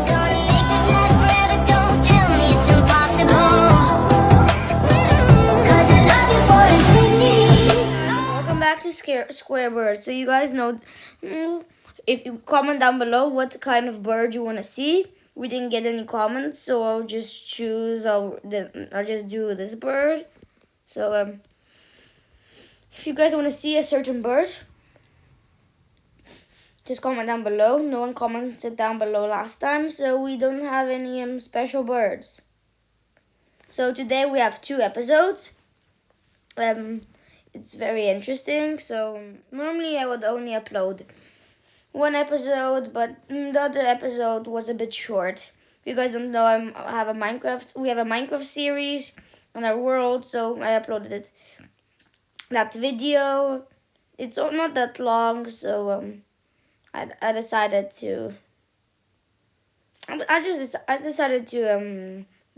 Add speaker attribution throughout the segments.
Speaker 1: gonna make this last forever. Don't tell me it's impossible, 'cause I love you for infinity.
Speaker 2: Welcome back to Square Bird. So you guys know, if you comment down below what kind of bird you want to see. We didn't get any comments, so I'll just choose. I'll just do this bird. So if you guys want to see a certain bird, just comment down below. No one commented down below last time, so we don't have any special birds. So today we have 2 episodes. It's very interesting. So normally I would only upload 1 episode, but the other episode was a bit short. If you guys don't know, we have a Minecraft series on our world, so I uploaded that video. It's not that long, so I decided to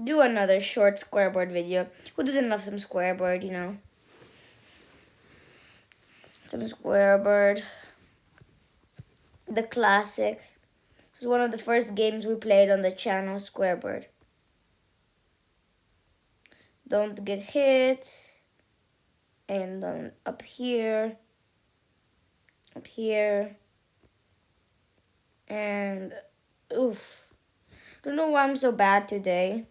Speaker 2: do another short squareboard video. Who doesn't love some squareboard, you know? Some squareboard. The classic. It was one of the first games we played on the channel, Squarebird. Don't get hit. And then up here. And oof. Don't know why I'm so bad today.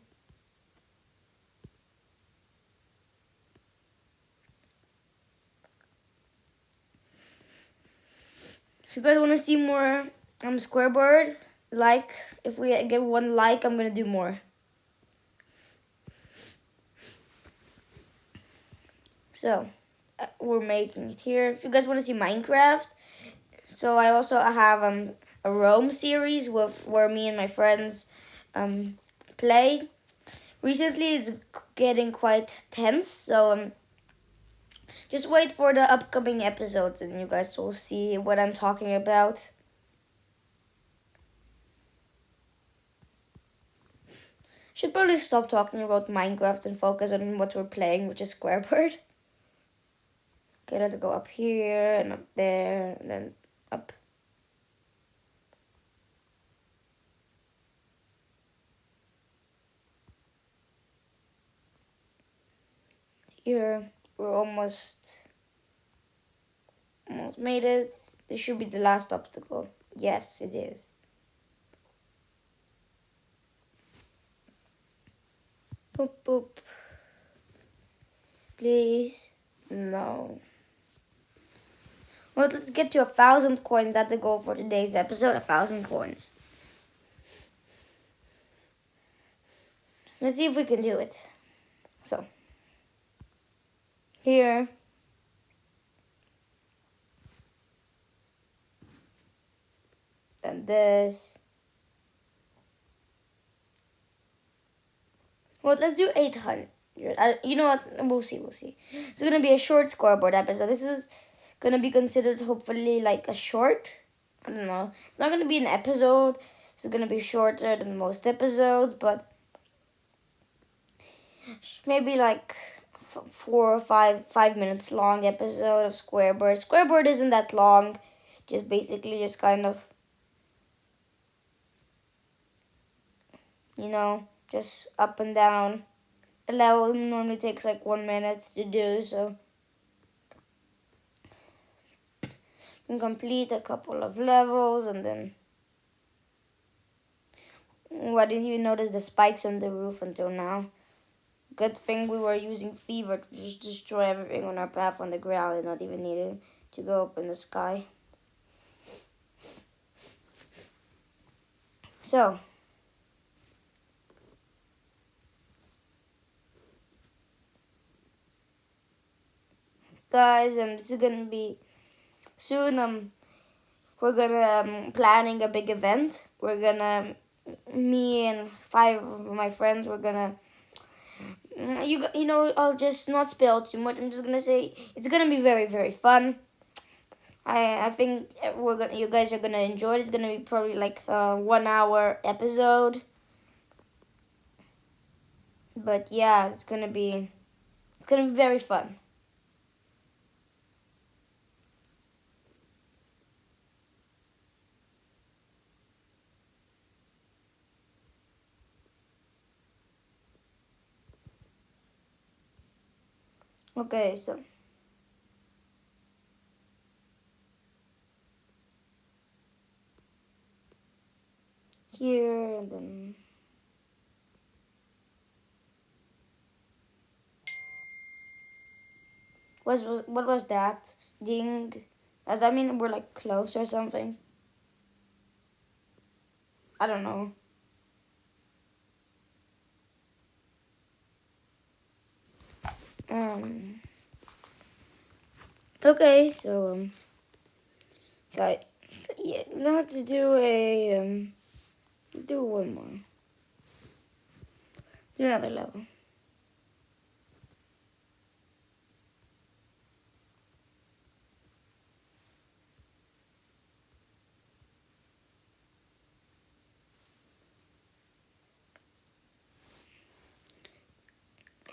Speaker 2: If you guys want to see more Squarebird, if we get 1 like, I'm gonna do more. So we're making it here. If you guys want to see Minecraft, so I also have a Rome series where me and my friends play. Recently, it's getting quite tense, so just wait for the upcoming episodes and you guys will see what I'm talking about. Should probably stop talking about Minecraft and focus on what we're playing, which is Squarebird. Okay, let's go up here and up there and then up. Here, we're almost made it. This should be the last obstacle. Yes, it is. Boop, boop. Please. No. Well, let's get to 1,000 coins. That's the goal for today's episode. 1,000 coins. Let's see if we can do it. So, here. Then this. Well, let's do 800. You know what? We'll see. It's going to be a short scoreboard episode. This is going to be considered hopefully like a short. I don't know. It's not going to be an episode. It's going to be shorter than most episodes, but maybe like 4 or 5 minutes long episode of Squarebird. Squarebird isn't that long. Just basically just kind of, you know, just up and down. A level normally takes like 1 minute to do, so you can complete a couple of levels and then I didn't even notice the spikes on the roof until now. Good thing we were using fever to just destroy everything on our path on the ground and not even needing to go up in the sky. So, guys, this is gonna be soon. We're gonna planning a big event. We're gonna, me and 5 of my friends, we're gonna. You know, I'll just not spill too much. I'm just gonna say it's gonna be very, very fun. I think you guys are gonna enjoy it. It's gonna be probably like a 1 hour episode. But yeah, it's gonna be very fun. Okay, so here and then what was that? Ding. Does that mean we're like close or something? I don't know. Um. Okay, so okay, yeah, let's do a do one more. Do another level.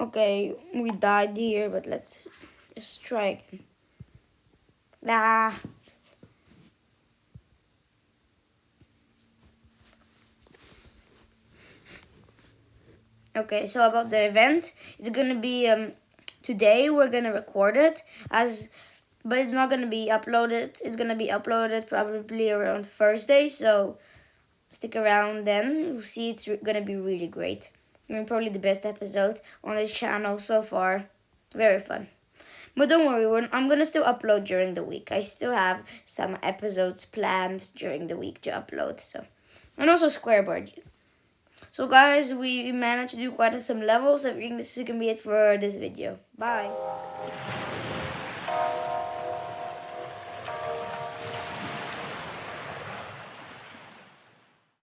Speaker 2: Okay, we died here, but let's just try again. Ah. Okay, so about the event, it's gonna be today. We're gonna record it but it's not gonna be uploaded. It's gonna be uploaded probably around Thursday. So stick around then. You'll see it's gonna be really great. Probably the best episode on the channel so far. Very fun. But don't worry, I'm gonna still upload during the week. I still have some episodes planned during the week to upload. So, and also Squareboard. So guys, we managed to do quite some levels. I think this is gonna be it for this video. Bye.